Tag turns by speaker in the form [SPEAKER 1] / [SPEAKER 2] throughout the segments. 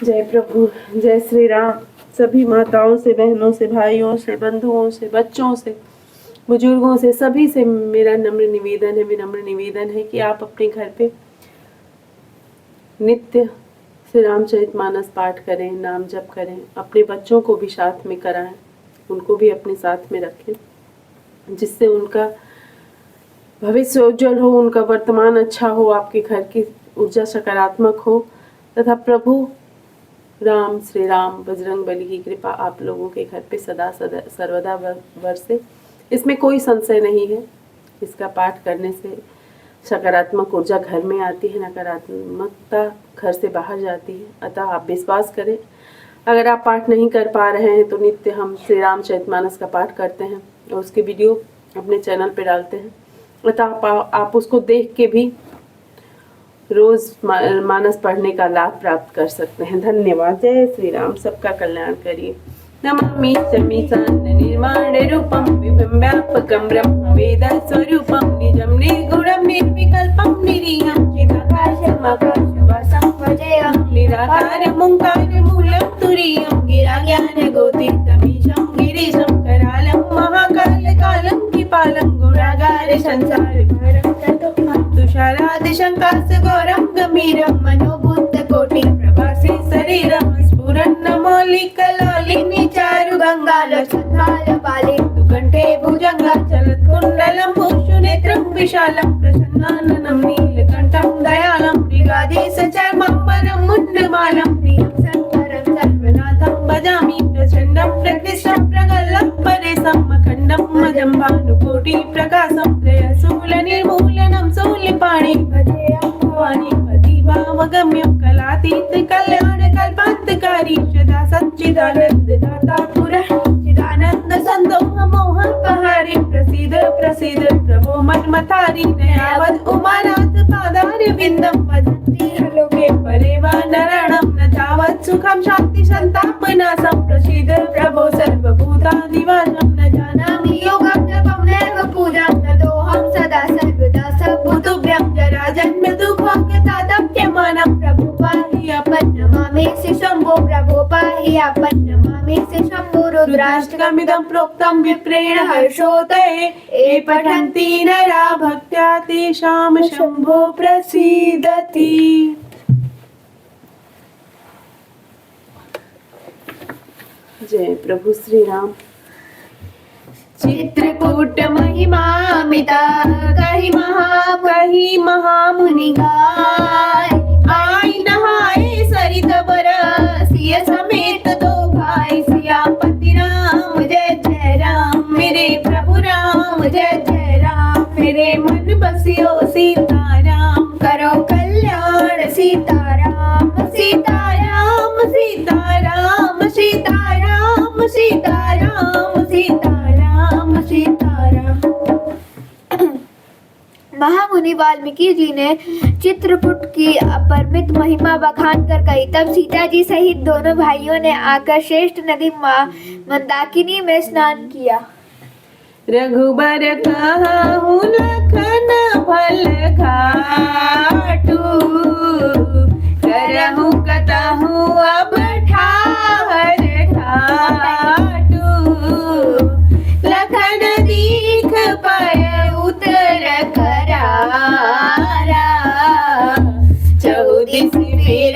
[SPEAKER 1] जय प्रभु, जय श्री राम। सभी माताओं से, बहनों से, भाइयों से, बंधुओं से, बच्चों से, बुजुर्गों से, सभी से मेरा विनम्र निवेदन है कि आप अपने घर पे नित्य श्री रामचरितमानस पाठ करें, नाम जप करें, अपने बच्चों को भी साथ में कराएं, उनको भी अपने साथ में रखें, जिससे उनका भविष्य उज्जवल हो, उनका वर्तमान अच्छा हो, आपके घर की ऊर्जा सकारात्मक हो तथा प्रभु राम, श्री राम, बजरंग बली की कृपा आप लोगों के घर पे सदा सर्वदा बरसे। इसमें कोई संशय नहीं है। इसका पाठ करने से सकारात्मक ऊर्जा घर में आती है, नकारात्मकता घर से बाहर जाती है। अतः आप विश्वास करें। अगर आप पाठ नहीं कर पा रहे हैं तो नित्य हम श्री रामचरितमानस का पाठ करते हैं और उसके वीडियो अपने चैनल पे डालते हैं। अतः आप उसको देख के भी रोज मानस पढ़ने का लाभ प्राप्त कर सकते हैं। धन्यवाद। जय श्री राम। सबका कल्याण करिए। नमामि समीसान निर्माण रूपम विभं व्यापकं ब्रह्म वेद स्वरूपम निजं निर्गुणं निर्विकल्पं निरीहं चिदाकाशमाकाशवासं भजेयं निराकारं ओंकारमूलं तुरीयं गिराज्ञानगोतीतमीशं गिरीशं करालं महाकालकालं कृपालं गुणागार संसारभारं तुषारादिशङ्कासगौरं गम्भीरं मनोभूतकोटि प्रभासे शरीरं स्फुरन्नमौलिकलालिनी चारु गङ्गालक्षद्वारपाले दुकण्ठे भुजङ्गा चलत्कुण्डलं भूषुनेत्रं विशालं प्रसन्नाननं नीलकण्ठं दयालं मृगाधीशचर्मं मुण्डमालं प्रियं शङ्करं सर्वनाथं भजामि प्रचण्डं प्रकृष्टं प्रगल्लं परेशं अखण्डं मदं भानुकोटिप्रकाशं त्रयशूलनिर्मूलनं शूलपाणि भजेयं भवानी पतिभावगम्यं कलातीत कल्याण कल्पान्तकारी सदा सच्चिदानन्द दाता पुरः चिदानन्द सन्दोह मोहपहारी प्रसीद प्रसीद प्रभो मन्मथारी नयावद् उमानाथ पादारविन्दं भजन्ति लोके परे वा नराणां न तावत् सुखं शान्ति सन्तापनाशं प्रसीद प्रभो सर्वभूतादिवासं न जानामि योगं जपं नैव पूजां ततोऽहं सदा सर्वदा सर्वभूतभ्यं जराजन्म दुःखोऽज्ञतादप्यमानं प्रभु पाहि अपन्नमामि शम्भो प्रभो पाहि अपन्नमामि शम्भो रुद्राष्टकमिदं प्रोक्तं विप्रेण हर्षोदये ये पठन्ति नरा भक्त्या तेषां शम्भो प्रसीदति। जय प्रभु श्री राम। चित्रकूट महिमामिता कही महामुनि गाय आई नहाए सरित बरसिए समेत दो भाई सियापति राम जय जय राम मेरे प्रभु राम जय जय राम मेरे मन बसियो सीताराम करो कल्याण सीताराम सीताराम सीताराम सीताराम सीताराम सीताराम सीताराम।
[SPEAKER 2] महामुनि वाल्मीकि जी ने चित्रकूट की अपरिमित महिमा बखान कर कही। तब सीता जी सहित दोनों भाइयों ने आकर श्रेष्ठ नदी मंदाकिनी में स्नान किया।
[SPEAKER 1] रघुबर कहूँ लखन फल घाटू करहु कतहु अब ठाहर घाटू लखन दीख पाय उतर करारा चौदिस फिर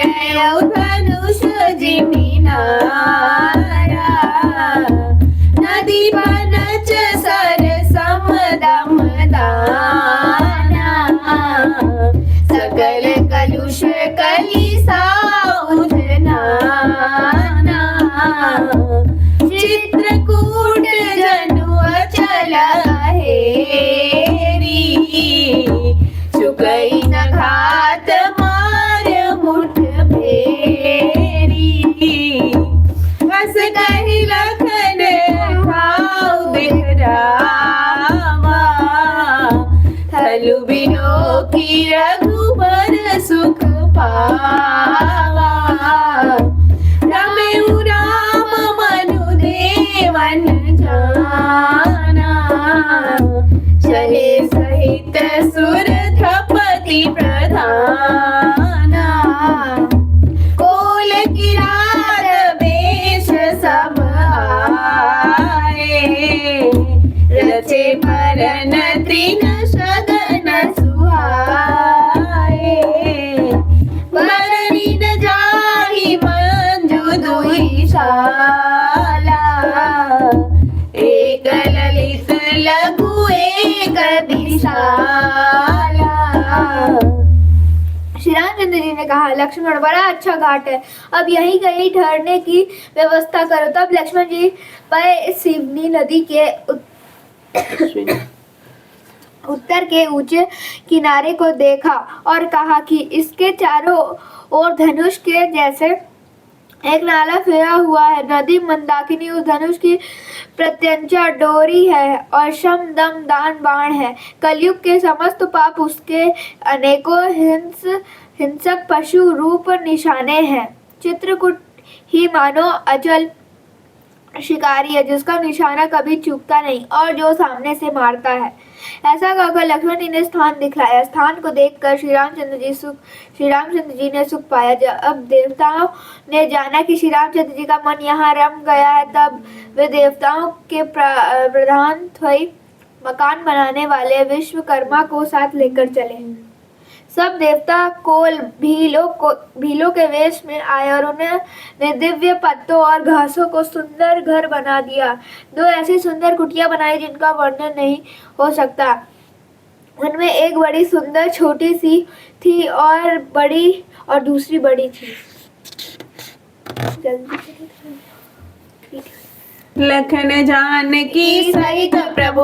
[SPEAKER 1] धनुष जिमिनारा नदी बनच सर समदम दाना सकल कलुष कलिसा उधनाना चित्रकूट जनु अचल हेरी चुकई न घात मार मुठ भेरी बस कही लखन भाव दिख रामा थलु बिनो की रघुबर सुख पावा रमेउ राम मनु देवन जाना चले
[SPEAKER 2] कहा, लक्ष्मण बड़ा अच्छा घाट है, अब यहीं कहीं ठहरने की व्यवस्था करो। तब लक्ष्मण जी पर सिवनी नदी के उत्तर के ऊंचे किनारे को देखा और कहा कि इसके चारों ओर धनुष के जैसे एक नाला फेरा हुआ है। नदी मंदाकिनी उस धनुष की प्रत्यंचा डोरी है और शम दम दान बाण है। कलयुग के समस्त पाप उसके अनेकों हिंसक पशु रूप निशाने हैं। चित्रकूट ही मानो अचल शिकारी है जिसका निशाना कभी चूकता नहीं और जो सामने से मारता है। ऐसा कहकर लक्ष्मण जी ने स्थान दिखलाया। स्थान को देखकर श्री रामचंद्र जी ने सुख पाया। जब देवताओं ने जाना कि श्री रामचंद्र जी का मन यहाँ रम गया है, तब वे देवताओं के प्रधान मकान बनाने वाले विश्वकर्मा को साथ लेकर चले। सब देवता कोल भीलों के वेश में आए और उन्होंने दिव्य पत्तों और घासों को सुंदर घर बना दिया। 2 ऐसी सुंदर कुटिया बनाई जिनका वर्णन नहीं हो सकता। उनमें एक बड़ी सुंदर छोटी सी थी और दूसरी बड़ी थी।
[SPEAKER 1] लखन जानकी सहित प्रभु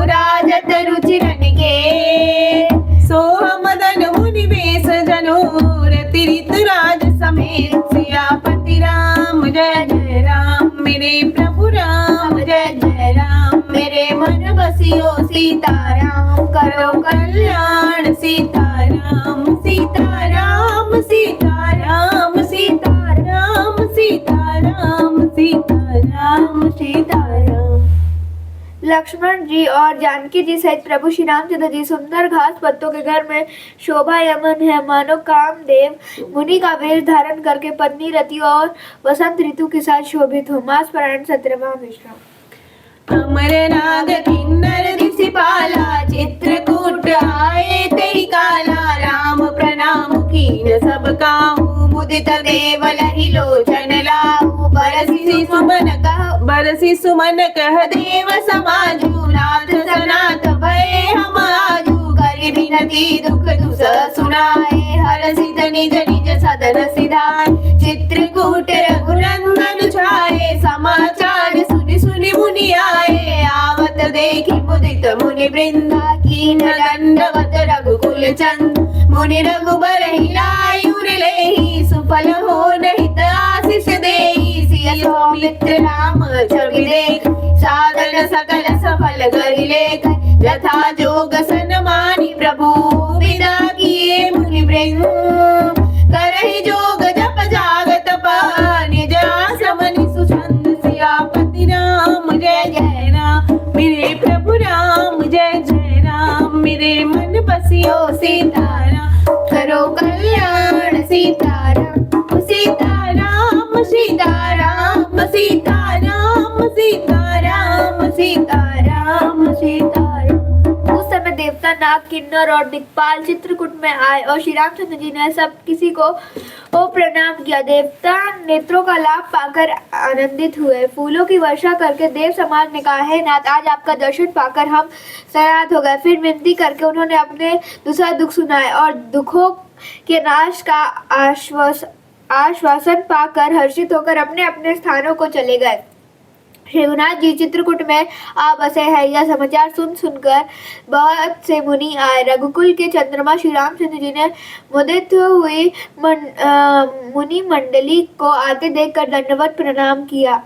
[SPEAKER 1] राजत रुचिरन के, सोह मदन मुनि वेश जनोर तिरित राज समेत, सियापति राम जय जय राम मेरे प्रभु राम जय जय राम, मेरे मन बसियो सीताराम करो कल्याण सीताराम सीताराम सीताराम सीताराम सीताराम सीताराम सीताराम।
[SPEAKER 2] लक्ष्मण जी और जानकी जी सहित प्रभु श्री रामचंद्र जी सुंदर घास पत्तों के घर में शोभायमान है, मानो कामदेव मुनि का वेश धारण करके पत्नी रति और वसंत ऋतु के साथ शोभित हो। मास पारायण 17वां विश्राम।
[SPEAKER 1] अमर नाग किन्नर दिसिपाला, चित्रकूट आए तेरी काला, राम प्रणाम कीन सब काहू, मुदित देव लहि लोचन लाहू, बरसी सुमन कह देव समाजू, नाथ सनाथ भय हम आजू, करि बिनती दुख दुस सुनाए, हरसित निज निज सदन सिधाय, चित्रकूट रघुनंदन छाए, समाचार सुनि सुनि मुनि आए, आवत देखि मुदित मुनि वृंदा, कीन दंडवत रघुकुल चंद, मुनि रघुबर हिलायु लेहि, सुफल हो हित आशीष देहि, सिय सौमित्र राम छवि देख, साधन सकल सफल करि लेख, यथा जोग सन्मानि प्रभु, विदा किए मुनि वृंद, करहि जोग जप जागत पान, निज आश्रम सुछंद, सियापति राम जय जय राम मेरे प्रभु राम जय जय राम, मेरे मन बसियो सीताराम करो कल्याण सीताराम सीताराम सीताराम सीताराम सीताराम सीताराम सीताराम।
[SPEAKER 2] उस समय देवता नाग किन्नर और दिक्पाल चित्रकूट में आए और श्री रामचंद्र जी ने सब किसी को प्रणाम किया। देवता नेत्रों का लाभ पाकर आनंदित हुए। फूलों की वर्षा करके देव समाज ने कहा, हे नाथ, आज आपका दर्शन पाकर हम सयाहत हो गए। फिर विनती करके उन्होंने अपने दूसरा दुख सुनाए और दुखों के नाश का आश्वासन पाकर हर्षित होकर अपने अपने स्थानों को चले गए। रघुनाथ जी चित्रकूट में आ बसे हैं। यह समाचार सुनकर बहुत से मुनि आए। रघुकुल के चंद्रमा श्री रामचंद्र जी ने मुदित हुई मुनि मंडली को आते देखकर दंडवत प्रणाम किया।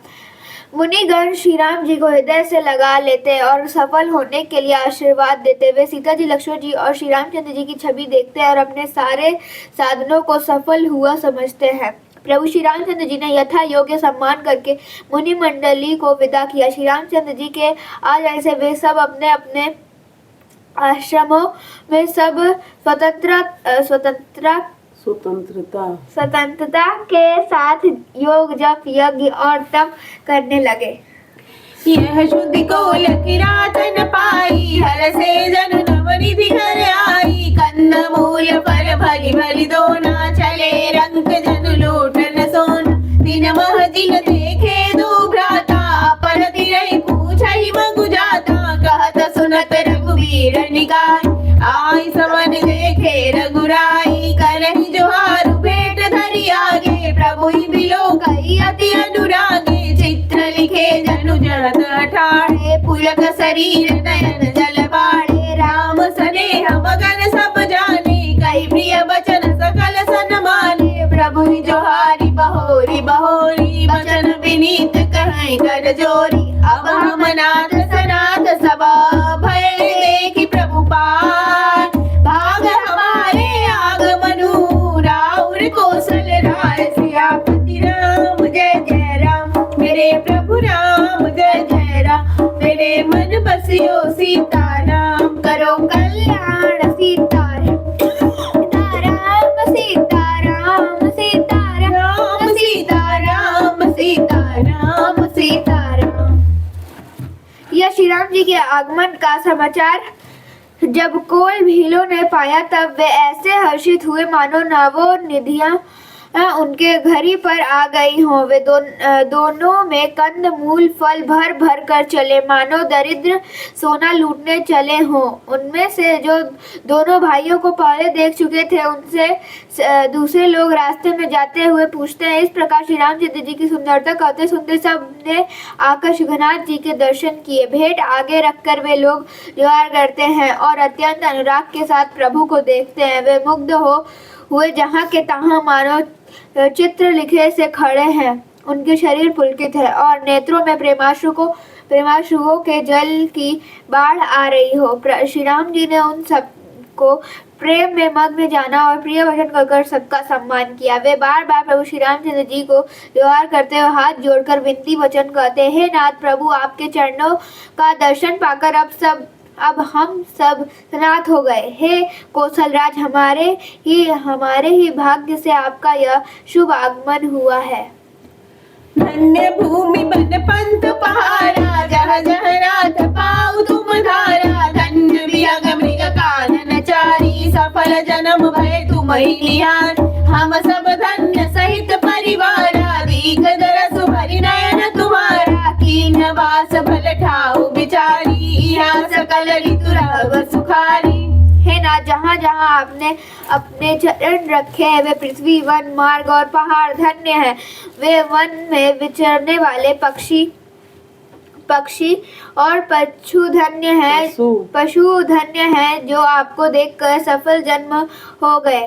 [SPEAKER 2] मुनिगण श्री राम जी को हृदय से लगा लेते और सफल होने के लिए आशीर्वाद देते। वे सीता जी, लक्ष्मण जी और श्री रामचंद्र जी की छवि देखते हैं और अपने सारे साधनों को सफल हुआ समझते हैं। प्रभु श्री रामचंद्र जी ने यथा योग्य सम्मान करके मुनि मंडली को विदा किया। श्री रामचंद्र जी के आ जाने से वे सब अपने अपने आश्रमों में सब स्वतंत्रता के साथ योग जप यज्ञ और तप करने लगे।
[SPEAKER 1] यह शुद्धि को किरातन पाई, हर से जन नवनिधि घर आई, कंद मूल फल भली भली दोना, चले रंग जन लूटन सोन, दिन मह दिन देखे दो भ्राता, अपन तिरहि पूछहि मगु जाता, कहत सुनत रघुवीर निकाय, आई समन देखे रघुराई, करहि जोहार त्यागे, प्रभु ही बिलो कई अति अनुरागे। चित्र लिखे जनु जड़त ठाणे, पुलक शरीर नयन जल बाढ़े। राम स्नेह मगन सब जाने, कई प्रिय बचन सकल सन माने। प्रभु ही जोहारी बहोरी बहोरी, बचन विनीत कहें कर जोरी। अब हम नाथ सनाथ सब भय देखी प्रभु पार। भाग हमारे आगमनु, राउर कौशल राय। सियापति राम जय जय राम, मेरे प्रभु राम जय जय राम। मेरे मन बसियो सीताराम, करो कल्याण सीताराम। सीताराम सीताराम सीताराम सीताराम सीताराम।
[SPEAKER 2] यह श्री राम जी के आगमन का समाचार जब कोई भीलों ने पाया, तब वे ऐसे हर्षित हुए मानो नवो निधियां उनके घर ही पर आ गई हों। वे दोनों में कंद मूल फल भर भर कर चले, मानो दरिद्र सोना लूटने चले हों। उनमें से जो दोनों भाइयों को पहले देख चुके थे, उनसे दूसरे लोग रास्ते में जाते हुए पूछते हैं। इस प्रकार श्री रामचंद्र जी की सुंदरता कहते सुनते सब ने आकर श्रीनाथ जी के दर्शन किए। भेंट आगे रखकर वे लोग जोहार करते हैं और अत्यंत अनुराग के साथ प्रभु को देखते हैं। वे मुग्ध हुए जहाँ के तहाँ मानो चित्र लिखे से खड़े हैं। उनके शरीर पुलकित है और नेत्रों में प्रेमाश्रुओं के जल की बाढ़ आ रही हो। श्री राम जी ने उन सबको प्रेम में मग्न जाना और प्रिय वचन कहकर सबका सम्मान किया। वे बार बार प्रभु श्री रामचंद्र जी को जोहार करते हुए हाथ जोड़कर विनती वचन कहते, हे नाथ प्रभु, आपके चरणों का दर्शन पाकर अब हम सब सनाथ हो गए। हे कौशल राज, हमारे ही भाग्य से आपका यह शुभ आगमन हुआ है।
[SPEAKER 1] धन्य भूमि बन पंथ पहारा, जहाँ जहाँ नाथ पाऊ तुम धारा। धन्य विहग मृग कानन चारी, सफल जन्म भय तुम ही निहार। हम सब धन्य सहित परिवारा, दीख दरस भरि नयन तुम्हारा। कीन वास भल ठाऊ बिचारी, यहाँ सकल ऋतु रहब सुखारी।
[SPEAKER 2] हे नाथ, जहाँ जहाँ आपने अपने चरण रखे हैं, वे पृथ्वी, वन, मार्ग और पहाड़ धन्य हैं। वे वन में विचरने वाले पक्षी और पशु धन्य हैं जो आपको देखकर सफल जन्म हो गए।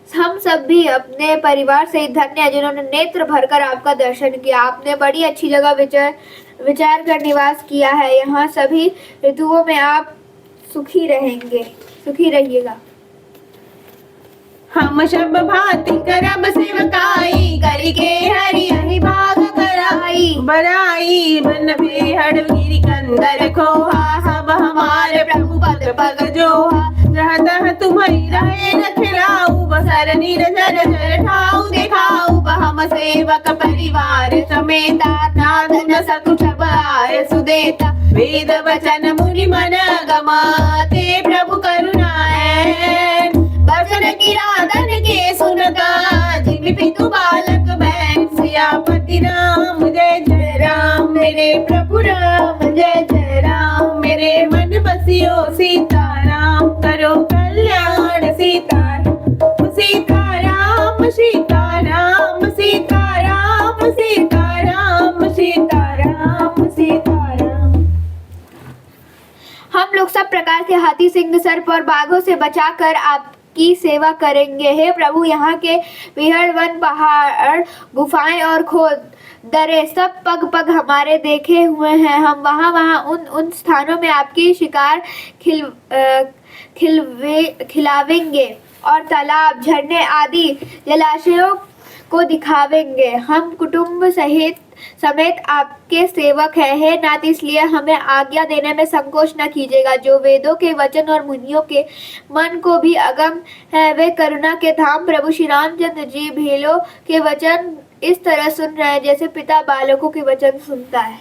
[SPEAKER 2] हम सब भी अपने परिवार से धन्य हैं जिन्होंने नेत्र भरकर आपका दर्शन किया। आपने बड़ी अच्छी जगह विचार कर निवास किया है। यहाँ सभी ऋतुओं में आप सुखी रहिएगा।
[SPEAKER 1] हम शब भांति करब सेवकाई, करके हरि हरि भाग कराई। बड़ाई बन बेहड़ गिरि कंदर खोहा, सब हमारे प्रभु पद पग जोहा। जहाँ तहाँ तुम्हारी रहे न खिलाऊ, बसर निरजर जर ठाऊ दिखाऊ। हम सेवक परिवार समेता, नाथ न सकुच आय सुदेता। वेद वचन मुनि मन गमाते, प्रभु करुणाएं बचन किरादन के सुनता। जिन पितु बालक बैन, सियापति राम जय जय राम। मेरे प्रभु राम जय जय राम, मेरे मन बसियो सीताराम। करो कल्याण सीताराम सीताराम सीताराम सीताराम सीताराम सीताराम सीताराम।
[SPEAKER 2] हम लोग सब प्रकार के हाथी, सिंह, सर्प और बाघों से बचाकर आपकी सेवा करेंगे। हे प्रभु, यहाँ के विहड़, वन, पहाड़, गुफाएं और खोद दरे सब पग पग हमारे देखे हुए हैं। हम वहाँ उन स्थानों में आपकी शिकार खिलावेंगे और तालाब, झरने आदि जलाशयों को दिखावेंगे। हम कुटुंब समेत आपके सेवक हैं। हे नाथ, इसलिए हमें आज्ञा देने में संकोच न कीजिएगा। जो वेदों के वचन और मुनियों के मन को भी अगम है, वे करुणा के धाम प्रभु श्री रामचंद्र जी भीलों के वचन इस तरह सुन रहे हैं जैसे पिता बालकों के वचन सुनता है।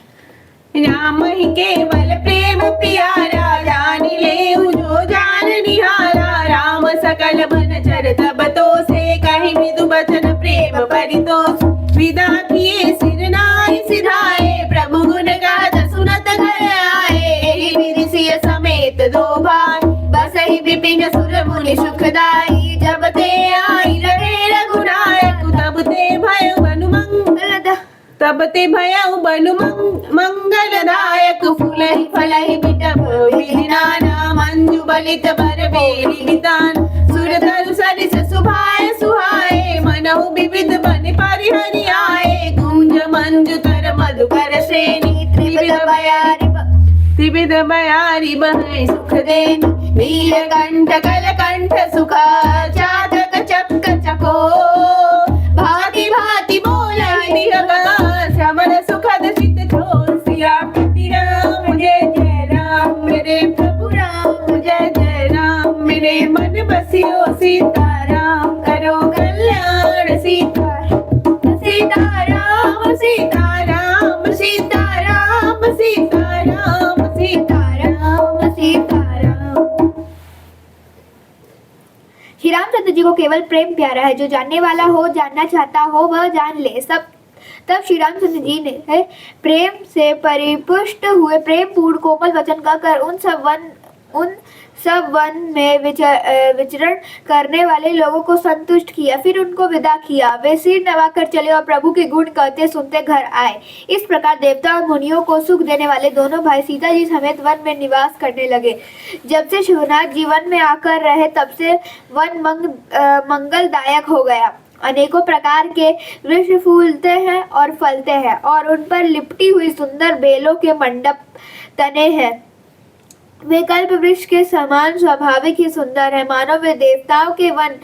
[SPEAKER 1] राम ही केवल प्रेम प्यारा, जान ले जो जान निहारा। राम सकल बन चर तब तो से, कहीं मृदु बचन प्रेम परितोष। विदा किए सिर नाई सिधाए, प्रभु गुण गाथ सुनत घर आए। विरिसिय समेत दो भाई, बस ही विपिन सुर मुनि सुखदाई। जब ते आई रहे रघुनायक, तब तब ते भयउ बनु मंगलदायक फूलहि फलहि बिटप विधि नाना मंजु बलित बर बेली नितान सुर धरु सरिस सुभाय सुहाए मनहु विविध बन परिहरि आए गुंज मंजु तर मधुकर श्रेणी त्रिविध बयारी बहै सुख देन नीलकंठ कलकंठ सुख चातक चक्क चको भांति भांति बोलहि श्रवण सुखद चित छोर सियापति राम जय राम मेरे प्रभु राम जय राम मेरे मन बसियो सीताराम करो कल्याण सीताराम सीताराम सीताराम सीताराम सीताराम सीताराम सीताराम।
[SPEAKER 2] श्री रामचंद्र जी को केवल प्रेम प्यारा है, जो जानने वाला हो, जानना चाहता हो वह जान ले। सब तब श्री रामचंद्र जी ने प्रेम से परिपुष्ट हुए प्रेम पूर्ण कोमल वचन कहकर उन सब वन में विचरण करने वाले लोगों को संतुष्ट किया, फिर उनको विदा किया। वे सिर नवाकर चले और प्रभु के गुण कहते सुनते घर आए। इस प्रकार देवता और मुनियों को सुख देने वाले दोनों भाई सीता जी समेत वन में निवास करने लगे। जब से शिवनाथ जी वन में आकर रहे तब से वन मंगलदायक हो गया। अनेकों प्रकार के वृक्ष फूलते हैं और फलते हैं और उन पर लिपटी हुई सुंदर बेलों के मंडप तने हैं। वे कल्प वृक्ष के समान स्वाभाविक ही सुंदर है, मानो वे देवताओं के वन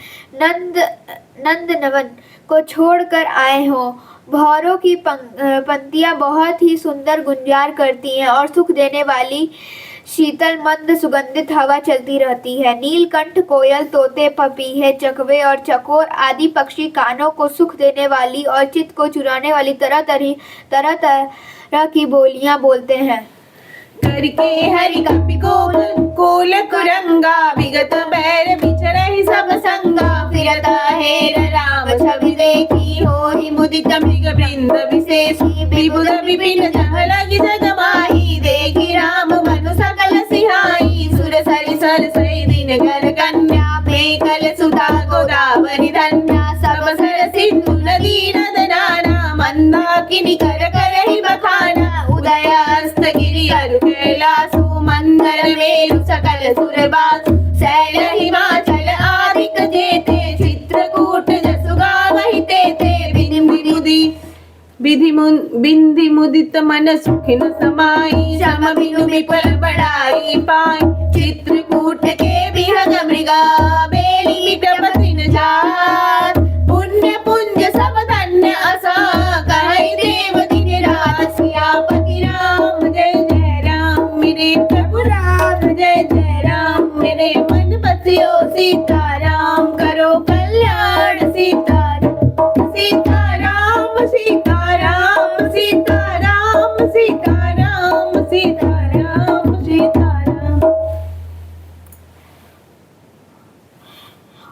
[SPEAKER 2] नंदनवन को छोड़कर आए हों। भौरों की पंक्तियां बहुत ही सुंदर गुंजार करती हैं और सुख देने वाली शीतल मंद सुगंधित हवा चलती रहती है। नीलकंठ, कोयल, तोते, पपीहे, चकवे और चकोर आदि पक्षी कानों को सुख देने वाली और चित्त को चुराने वाली तरह तरह की बोलियां बोलते हैं।
[SPEAKER 1] करके हरि कपि कोल कुरंगा विगत बैर बिचरहि सब संगा फिरता हेर राम छवि देखी होहि मुदित मृग वृंद विशेषी विबुध विपिन जह लगी जग माही देखी राम मनु सकल सिहाई सुर सरि सर सई दिन घर कन्या मेकल सुधा गोदावरी धन्या सब सर सिंधु नदी नद नाना मंदाकिनी कर करहि बखाना उदयास्त गिरि अरु कैलासु मंदर मेरु सकल सुरबास शैल हिमाचल आदिक जेते चित्रकूट जसु गावहि तेते बिंधि मुदित मन सुखिन समाई सम बिनु विपल बड़ाई पाई चित्रकूट के बिहग मृगा बेली विपति न जात पुण्य पुंज सब धन्य असा कहि देव दिन रात सियापति राम जय राम मेरे प्रभु राम जय राम मेरे मन बसियो सीताराम करो कल्याण सीताराम सीताराम सीताराम सीताराम सीताराम सीताराम सीताराम।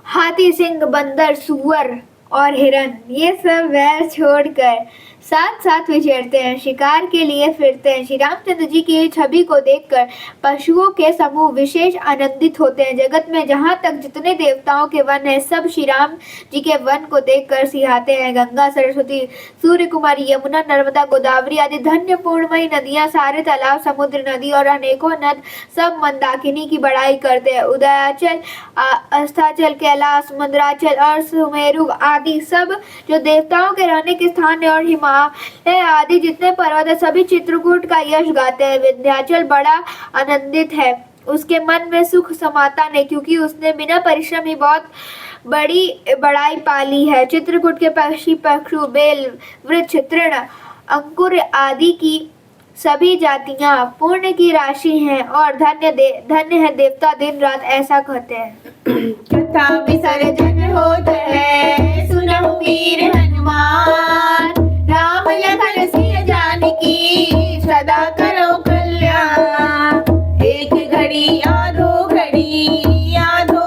[SPEAKER 2] हाथी, सिंह, बंदर, सुअर और हिरन ये सब वैर छोड़कर साथ साथ विचरते हैं, शिकार के लिए फिरते हैं। श्री रामचंद्र जी की छवि को देखकर पशुओं के समूह विशेष आनंदित होते हैं। जगत में जहाँ तक जितने देवताओं के वन हैं सब श्री राम जी के वन को देखकर सिहाते हैं। गंगा, सरस्वती, सूर्य कुमारी, यमुना, नर्मदा, गोदावरी आदि धन्य पूर्णमयी नदियाँ, सारे तालाब, समुद्र, नदी और अनेकों नद सब मंदाकिनी की बड़ाई करते हैं। उदयाचल, अस्ताचल, कैलाश, मंदराचल और सुमेरु आदि सब जो देवताओं के रहने के स्थान है और हिमालय आदि जितने पर्वत है सभी चित्रकूट का यश गाते हैं। विंध्याचल बड़ा आनंदित है, उसके मन में सुख समाता नहीं क्योंकि उसने बिना परिश्रम ही बहुत बड़ाई पाली है। चित्रकूट के पक्षी, पक्षु, बेल, वृक्ष, तृण, अंकुर आदि की सभी जातियां पुण्य की राशि हैं और धन्य है देवता दिन रात ऐसा कहते हैं।
[SPEAKER 1] कथा विसर्जन होत है सुनहु वीर हनुमान राम लखन सिय जानकी सदा करो कल्याण। एक घड़ी आधो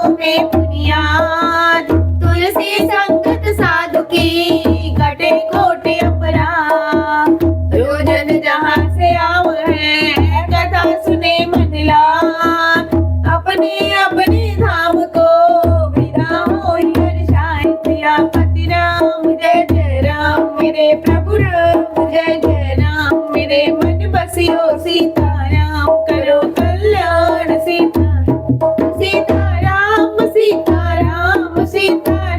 [SPEAKER 1] में बुनियाद तुलसी संगत साधु की घटे कोटे अपराध। रोजन जहाँ से आव है कथा सुने मन लाग अपने अपने धाम को विदा हो हर शाय सियापति राम जय राम राम जय जय राम, मेरे मन बसियो सीताराम, करो कल्याण सीता सीताराम सीताराम सीता